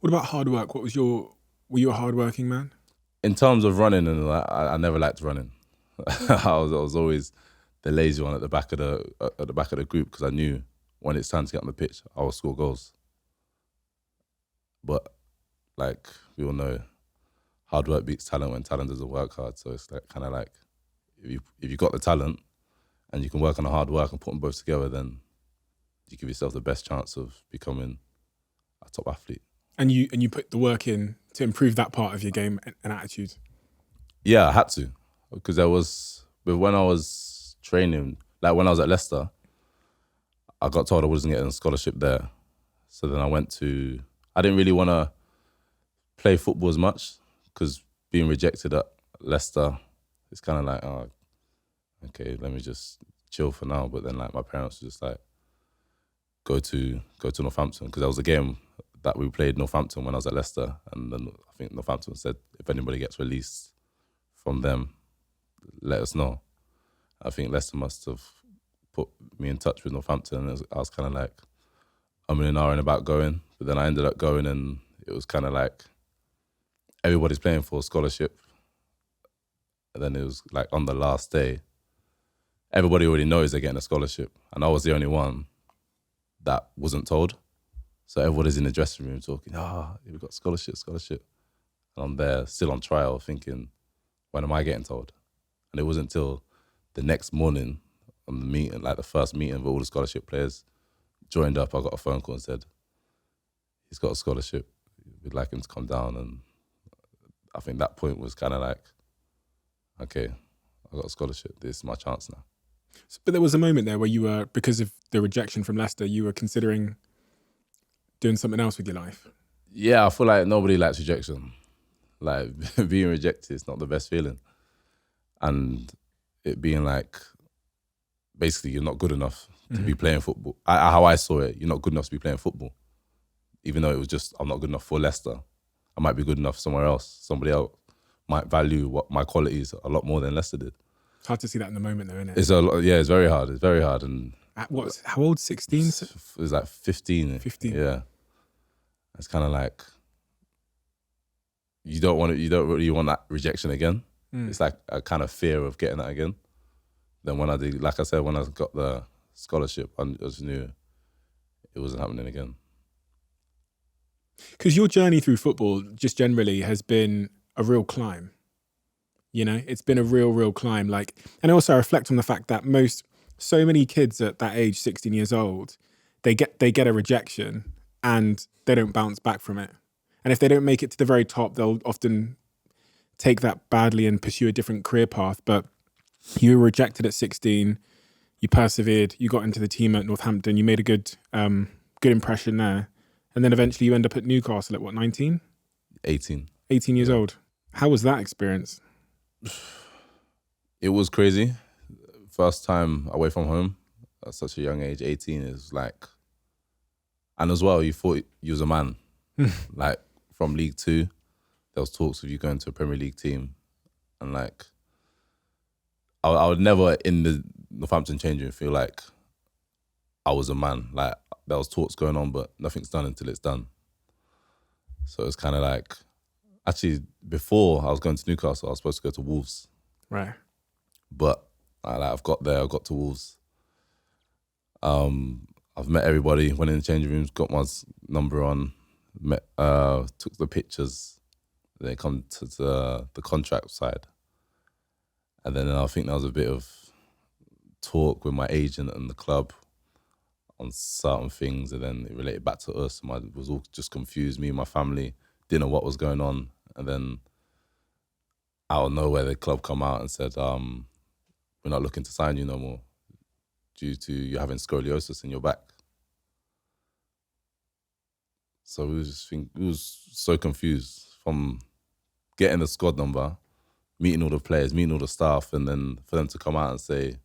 What about hard work? Were you a hard-working man? In terms of running and all that, I never liked running. I was always the lazy one at the back of the group because I knew when it's time to get on the pitch, I will score goals. But like we all know, hard work beats talent when talent doesn't work hard. So it's like kind of like if you got the talent and you can work on the hard work and put them both together, then you give yourself the best chance of becoming a top athlete. And you put the work in to improve that part of your game and attitude. Yeah, I had to, because but when I was training, like when I was at Leicester, I got told I wasn't getting a scholarship there. So then I didn't really want to play football as much because being rejected at Leicester, it's kind of like, oh, okay, let me just chill for now. But then like my parents were just like, go to Northampton, because there was a game that we played Northampton when I was at Leicester, and then I think Northampton said if anybody gets released from them, let us know. I think Leicester must have put me in touch with Northampton, and I was kind of like, I'm in an hour and about going, but then I ended up going, and it was kind of like everybody's playing for a scholarship, and then it was like on the last day, everybody already knows they're getting a scholarship, and I was the only one that wasn't told. So everybody's in the dressing room talking, we've got scholarship. And I'm there still on trial thinking, when am I getting told? And it wasn't until the next morning on the meeting, like the first meeting of all the scholarship players joined up, I got a phone call and said, he's got a scholarship, we'd like him to come down. And I think that point was kind of like, okay, I got a scholarship, this is my chance now. But there was a moment there where you were, because of the rejection from Leicester, you were considering doing something else with your life. Yeah, I feel like nobody likes rejection. Like being rejected is not the best feeling. And it being like, basically you're not good enough to be playing football. How I saw it, you're not good enough to be playing football. Even though it was just, I'm not good enough for Leicester. I might be good enough somewhere else. Somebody else might value what my qualities a lot more than Leicester did. It's hard to see that in the moment though, isn't it? It's very hard. It's very hard. And how old, 16? It was like 15. 15. Yeah. It's kind of like, you don't really want that rejection again. It's like a kind of fear of getting that again. Then when I did, like I said, when I got the scholarship, I just knew it wasn't happening again. Because your journey through football just generally has been a real climb. You know, it's been a real climb. Like, and also I reflect on the fact that so many kids at that age, 16 years old, they get a rejection and they don't bounce back from it. And if they don't make it to the very top, they'll often take that badly and pursue a different career path. But you were rejected at 16, you persevered, you got into the team at Northampton, you made a good impression there. And then eventually you end up at Newcastle at what, 19? 18. 18 years old. How was that experience? It was crazy. First time away from home at such a young age, 18 is like, and as well, you thought you was a man. Like from League 2, there was talks of you going to a Premier League team. And like, I would never in the Northampton changing room feel like I was a man. Like there was talks going on, but nothing's done until it's done. So it's kind of like, actually, before I was going to Newcastle, I was supposed to go to Wolves. Right. But I've got to Wolves. I've met everybody, went in the changing rooms, got my number on, took the pictures. Then come to the contract side. And then I think there was a bit of talk with my agent and the club on certain things, and then it related back to us. It was all just confused. Me and my family didn't know what was going on. And then out of nowhere, the club come out and said, we're not looking to sign you no more due to you having scoliosis in your back. So we was so confused from getting the squad number, meeting all the players, meeting all the staff, and then for them to come out and say,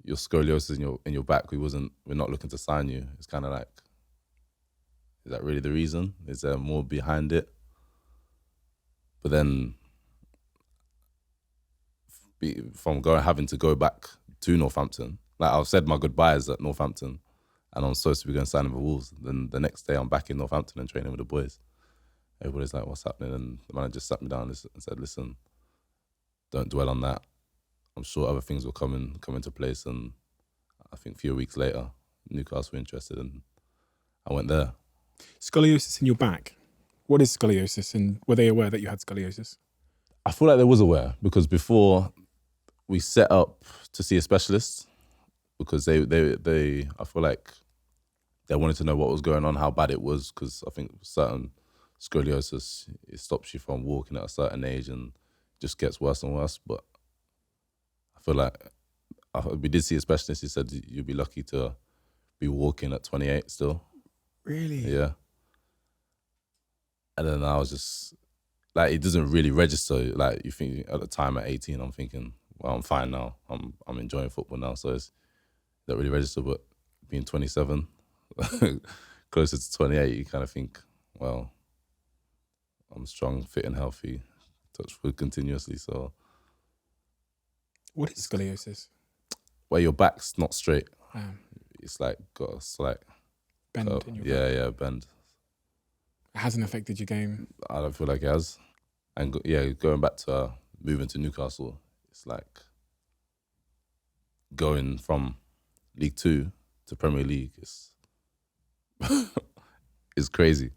your scoliosis in your back, we're not looking to sign you. It's kind of like, is that really the reason? Is there more behind it? But then from having to go back to Northampton, like I've said my goodbyes at Northampton, and I'm supposed to be going signing for Wolves. Then the next day I'm back in Northampton and training with the boys. Everybody's like, what's happening? And the manager sat me down and said, listen, don't dwell on that. I'm sure other things will come into place. And I think a few weeks later, Newcastle were interested and I went there. Scoliosis in your back. What is scoliosis, and were they aware that you had scoliosis? I feel like they was aware because before we set up to see a specialist, because they I feel like they wanted to know what was going on, how bad it was, because I think certain scoliosis, it stops you from walking at a certain age and just gets worse and worse. But I feel like we did see a specialist. He said you'd be lucky to be walking at 28 still. Really? Yeah. And then I was just like, it doesn't really register. Like you think at the time at 18, I'm thinking, well, I'm fine now. I'm enjoying football now, so it's not really register. But being 27, closer to 28, you kind of think, well, I'm strong, fit, and healthy. Touch wood continuously. So, what is scoliosis? Where your back's not straight. It's like got a slight bend in your back. Yeah, bend. It hasn't affected your game? I don't feel like it has. And going back to moving to Newcastle, it's like going from League 2 to Premier League. It's crazy.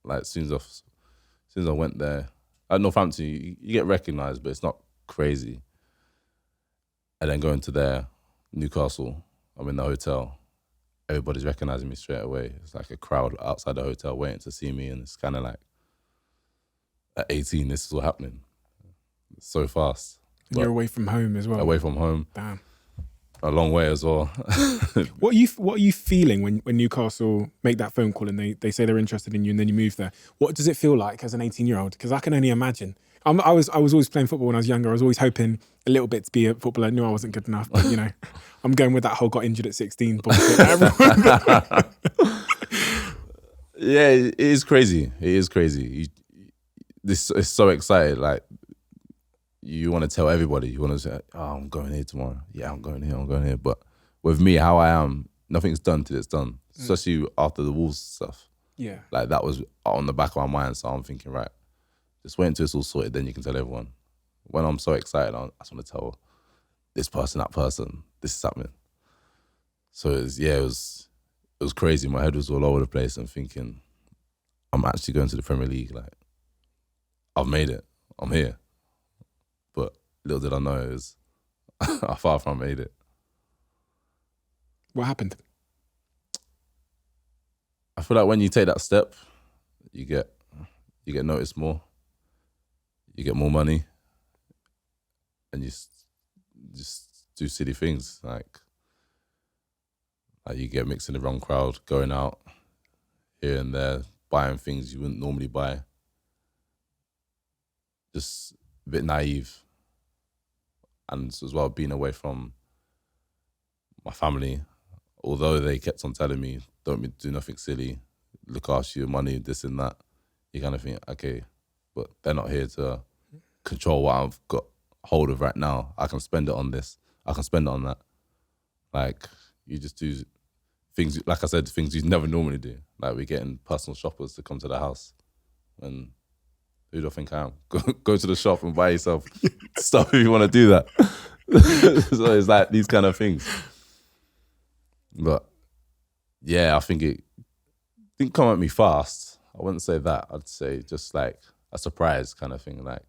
Like as soon as I went there, at Northampton, you get recognised, but it's not crazy. And then going to there, Newcastle, I'm in the hotel. Everybody's recognising me straight away. It's like a crowd outside the hotel waiting to see me, and it's kind of like, at 18, this is all happening. It's so fast. And you're away from home as well. Away from home. Damn. A long way as well. What are you feeling when Newcastle make that phone call and they say they're interested in you and then you move there? What does it feel like as an 18-year-old? Because I can only imagine. I was always playing football when I was younger. I was always hoping a little bit to be a footballer. I knew I wasn't good enough, but I'm going with that whole got injured at 16 bullshit. Yeah, it is crazy. It is crazy. This is so excited. Like, you want to tell everybody. You want to say, oh, I'm going here tomorrow. Yeah, I'm going here. But with me, how I am, nothing's done till it's done. Especially after the Wolves stuff. Yeah. Like, that was on the back of my mind. So I'm thinking, right, just wait until it's all sorted, then you can tell everyone. When I'm so excited, I just want to tell this person, that person, this is happening. So it was crazy. My head was all over the place and thinking, I'm actually going to the Premier League. Like, I've made it. I'm here. But little did I know it was how far from made it. What happened? I feel like when you take that step, you get noticed more. You get more money, and you just do silly things like you get mixed in the wrong crowd, going out here and there, buying things you wouldn't normally buy. Just a bit naive, and as well being away from my family. Although they kept on telling me, don't do nothing silly, look after your money, this and that. You kind of think, okay, but they're not here to control what I've got hold of right now. I can spend it on this. I can spend it on that. Like, you just do things, like I said, things you never normally do. Like, we're getting personal shoppers to come to the house. And who do I think I am? Go to the shop and buy yourself stuff if you want to do that. So it's like these kind of things. But yeah, I think it didn't come at me fast. I wouldn't say that. I'd say just like a surprise kind of thing. Like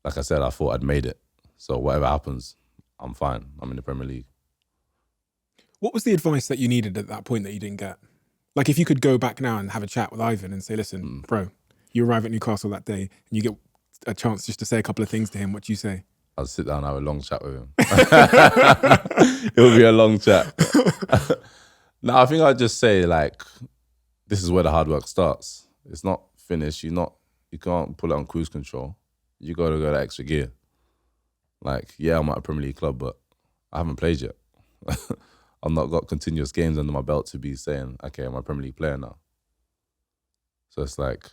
I said, I thought I'd made it. So whatever happens, I'm fine. I'm in the Premier League. What was the advice that you needed at that point that you didn't get? Like, if you could go back now and have a chat with Ivan and say, listen, bro, you arrive at Newcastle that day and you get a chance just to say a couple of things to him, what do you say? I'll sit down and have a long chat with him. It will be a long chat. No, I think I'd just say, like, this is where the hard work starts. It's not finished. You can't pull it on cruise control. You got to go that extra gear. Like, yeah, I'm at a Premier League club, but I haven't played yet. I've not got continuous games under my belt to be saying, okay, I'm a Premier League player now. So it's like,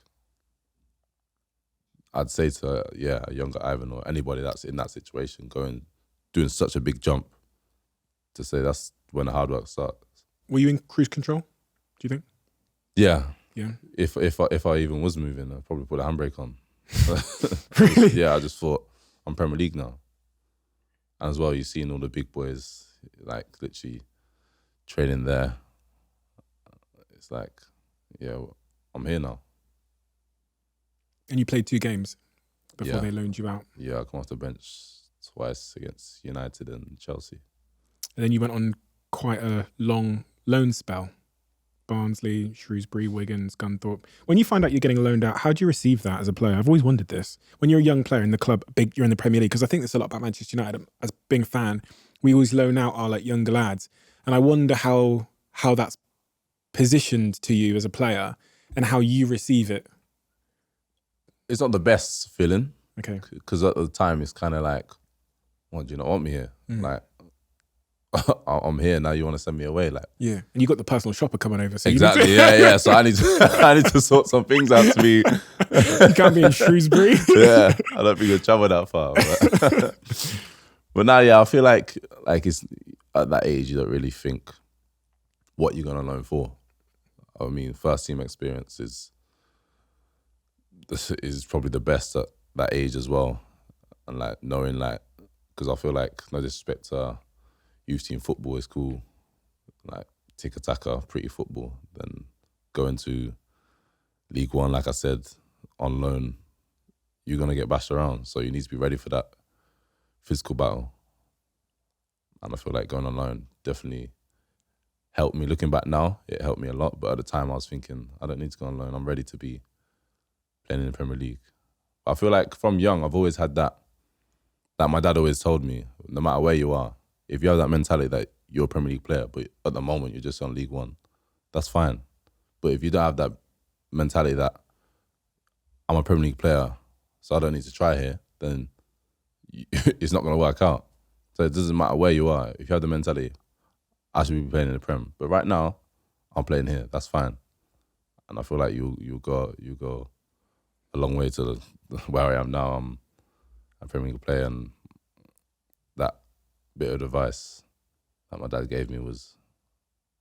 I'd say to, a younger Ivan or anybody that's in that situation doing such a big jump, to say that's when the hard work starts. Were you in cruise control, do you think? Yeah. Yeah. If I even was moving, I'd probably put a handbrake on. Really? Yeah, I just thought, I'm Premier League now. And as well, you've seen all the big boys, like, literally training there. It's like, yeah, I'm here now. And you played 2 games before Yeah. they loaned you out. Yeah, I come off the bench twice against United and Chelsea. And then you went on quite a long loan spell. Barnsley, Shrewsbury, Wigan, Scunthorpe. When you find out you're getting loaned out, how do you receive that as a player? I've always wondered this. When you're a young player in the club, you're in the Premier League, because I think there's a lot about Manchester United. As being a fan, we always loan out our like younger lads. And I wonder how that's positioned to you as a player and how you receive it. It's not the best feeling. Okay. Because at the time, it's kind of like, well, do you not want me here? Like, I'm here now. You want to send me away? Like, yeah, and you got the personal shopper coming over. So exactly. Yeah. So I need to sort some things out to be. You can't be in Shrewsbury. Yeah, I don't think we'll travel that far. But now, yeah, I feel like it's at that age you don't really think what you're gonna learn for. I mean, first team experience is probably the best at that age as well, and like knowing like, because I feel like, no disrespect to youth team football, is cool, like tiki-taka, pretty football. Then going to League One, like I said, on loan, you're gonna get bashed around, so you need to be ready for that physical battle. And I feel like going on loan definitely helped me. Looking back now, it helped me a lot. But at the time, I was thinking, I don't need to go on loan. I'm ready to be playing in the Premier League. But I feel like from young, I've always had that my dad always told me, no matter where you are, if you have that mentality that you're a Premier League player, but at the moment you're just on League One, that's fine. But if you don't have that mentality that I'm a Premier League player, so I don't need to try here, then it's not going to work out. So it doesn't matter where you are. If you have the mentality, I should be playing in the Prem. But right now, I'm playing here. That's fine. And I feel like you go a long way to where I am now. I'm a Premier League player, and that bit of advice that my dad gave me was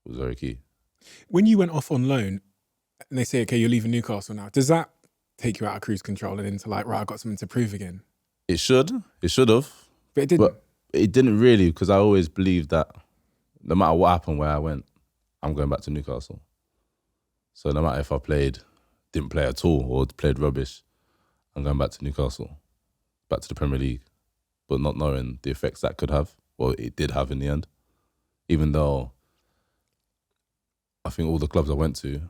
very key. When you went off on loan and they say, okay, you're leaving Newcastle now, does that take you out of cruise control and into like, right, I've got something to prove again? It should have. But it didn't. But it didn't really, because I always believed that no matter what happened where I went, I'm going back to Newcastle. So no matter if I didn't play at all or played rubbish, I'm going back to Newcastle, back to the Premier League, but not knowing the effects that could have, or it did have in the end. Even though I think all the clubs I went to,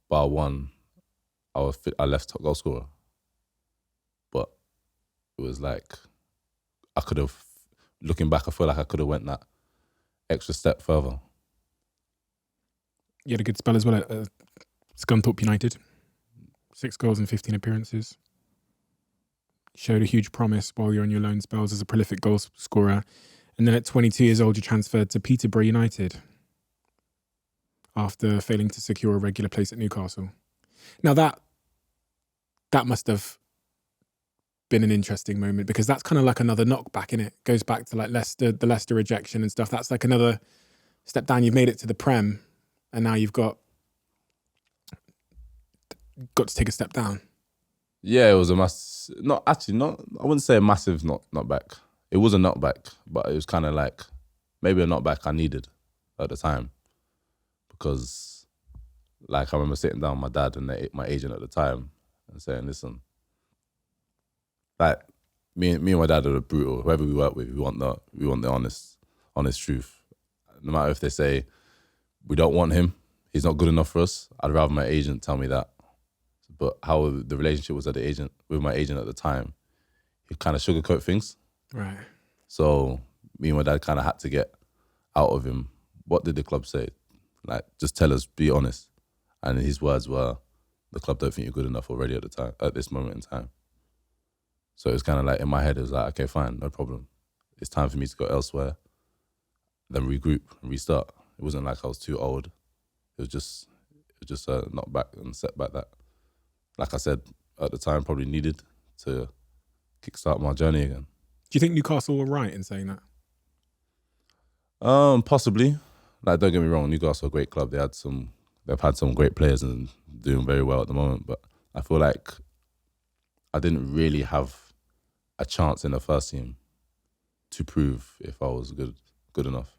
bar one, I left top goal scorer. But it was like, I could have, looking back, I feel like I could have went that extra step further. You had a good spell as well at Scunthorpe United. 6 goals and 15 appearances. Showed a huge promise while you're on your loan spells as a prolific goal scorer. And then at 22 years old, you transferred to Peterborough United after failing to secure a regular place at Newcastle. Now that must have been an interesting moment, because that's kind of like another knockback, innit? Goes back to like the Leicester rejection and stuff. That's like another step down. You've made it to the Prem, and now you've got to take a step down. Yeah, it was I wouldn't say a massive knockback. It was a knockback, but it was kind of like maybe a knockback I needed at the time, because like I remember sitting down with my dad and my agent at the time and saying, listen, like me and my dad are brutal. Whoever we work with, we want the honest truth. No matter if they say we don't want him, he's not good enough for us, I'd rather my agent tell me that. But how the relationship was with my agent at the time, he kind of sugarcoat things. Right. So me and my dad kind of had to get out of him. What did the club say? Like, just tell us, be honest. And his words were, the club don't think you're good enough already at this moment in time. So it was kind of like, in my head, it was like, okay, fine, no problem. It's time for me to go elsewhere, then regroup and restart. It wasn't like I was too old. It was just a knockback and setback that, like I said, at the time probably needed to kickstart my journey again. Do you think Newcastle were right in saying that? Possibly. like, don't get me wrong, Newcastle are a great club. They've had some great players and doing very well at the moment. But I feel like I didn't really have a chance in the first team to prove if I was good enough.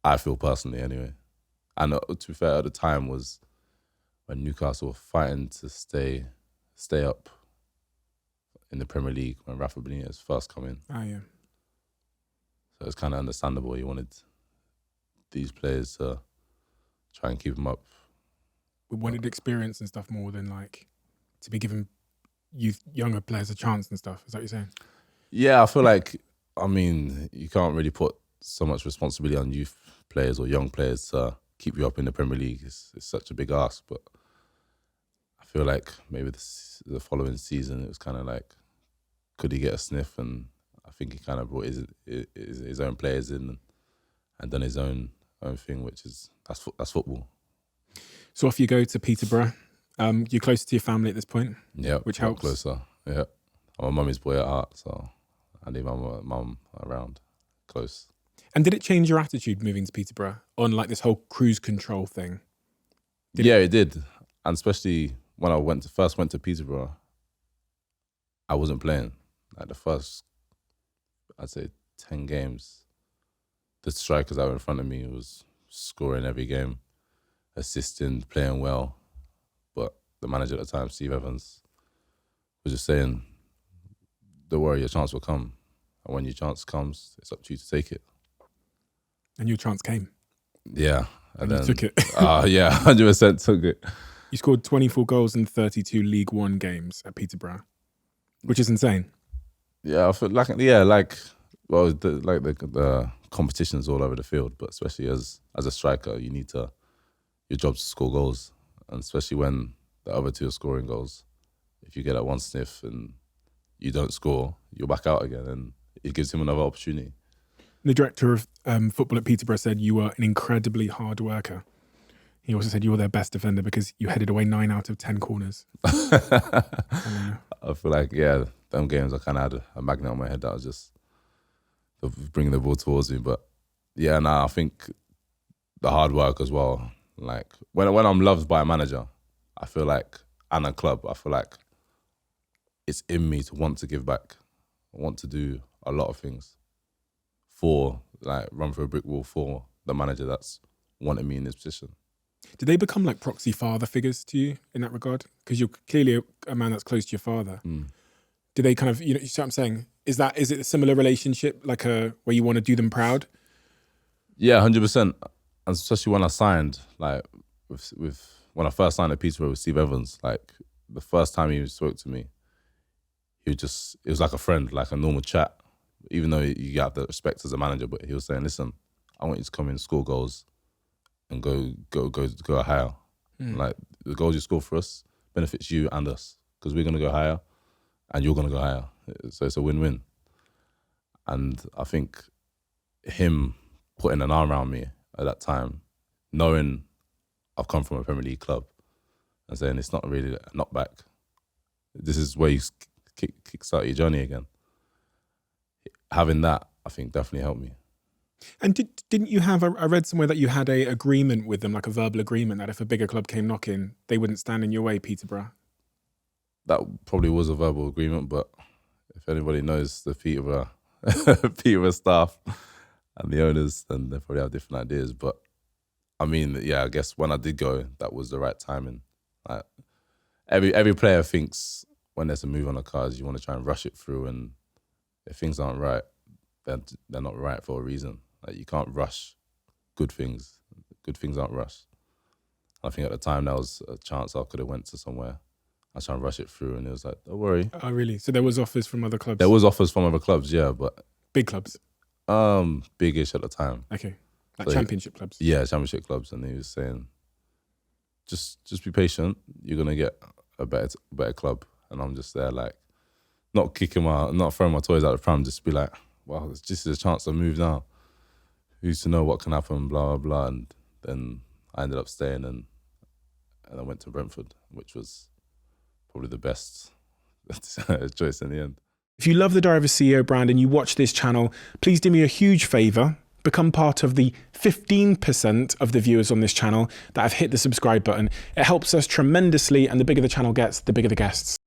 I feel personally, anyway. And to be fair, at the time was when Newcastle were fighting to stay up in the Premier League when Rafa Benitez first come in. Oh, yeah. So it's kind of understandable. You wanted these players to try and keep them up. We wanted experience and stuff more than like to be giving younger players a chance and stuff. Is that what you're saying? Yeah, I feel like, I mean, you can't really put so much responsibility on youth players or young players to keep you up in the Premier League. It's such a big ask, but I feel like maybe the following season it was kind of like, could he get a sniff? And I think he kind of brought his own players in and done his own thing, which is that's football. So off you go to Peterborough. You're closer to your family at this point. Yeah, which helps. Closer. Yeah, I'm a mummy's boy at heart, so I need my mum around, close. And did it change your attitude moving to Peterborough on like this whole cruise control thing? It did, and especially when I first went to Peterborough, I wasn't playing. Like the first, I'd say 10 games, the strikers that were in front of me was scoring every game, assisting, playing well. But the manager at the time, Steve Evans, was just saying, don't worry, your chance will come. And when your chance comes, it's up to you to take it. And your chance came. Yeah. And then, you took it. Yeah, 100% took it. You scored 24 goals in 32 League One games at Peterborough, which is insane. Yeah, I feel like, the competition's all over the field, but especially as a striker, your job's to score goals. And especially when the other two are scoring goals, if you get that one sniff and you don't score, you're back out again, and it gives him another opportunity. The director of football at Peterborough said you were an incredibly hard worker. He also said you were their best defender because you headed away 9 out of 10 corners. I feel like, them games I kind of had a magnet on my head that was just bringing the ball towards me. But I think the hard work as well. Like when I'm loved by a manager, I feel like, and a club, I feel like it's in me to want to give back. I want to do a lot of things run through a brick wall for the manager that's wanted me in this position. Did they become like proxy father figures to you in that regard? Because you're clearly a man that's close to your father. Mm. Do they kind of, you see what I'm saying? Is it a similar relationship, like where you want to do them proud? Yeah, 100%. And especially when I signed, like when I first signed at Peterborough with Steve Evans, like the first time he spoke to me, it was like a friend, like a normal chat. Even though you have the respect as a manager, but he was saying, listen, I want you to come in, score goals, and go higher. Mm. Like the goals you score for us benefits you and us because we're gonna go higher, and you're gonna go higher. So it's a win-win. And I think him putting an arm around me at that time, knowing I've come from a Premier League club, and saying it's not really a knockback. This is where you kickstart your journey again. Having that, I think, definitely helped me. And didn't you have, I read somewhere that you had a agreement with them, like a verbal agreement, that if a bigger club came knocking, they wouldn't stand in your way, Peterborough? That probably was a verbal agreement, but if anybody knows the Peterborough staff and the owners, then they probably have different ideas. But I mean, I guess when I did go, that was the right timing. Like, every player thinks when there's a move on the cards, you want to try and rush it through, and if things aren't right, they're not right for a reason. Like, you can't rush good things. Good things aren't rushed. I think at the time that was a chance I could have went to somewhere. I was trying to rush it through, and it was like, don't worry. Oh, really? So there was offers from other clubs? There was offers from other clubs, yeah, but big clubs. Big-ish at the time. Okay, like so championship clubs. Yeah, championship clubs, and he was saying, just be patient. You're gonna get a better club, and I'm just there like, not throwing my toys out the pram, just be like, wow, this just is a chance to move now. Who's to know what can happen, blah, blah, blah. And then I ended up staying and I went to Brentford, which was probably the best choice in the end. If you love the Diary of a CEO brand and you watch this channel, please do me a huge favour. become part of the 15% of the viewers on this channel that have hit the subscribe button. It helps us tremendously, and the bigger the channel gets, the bigger the guests.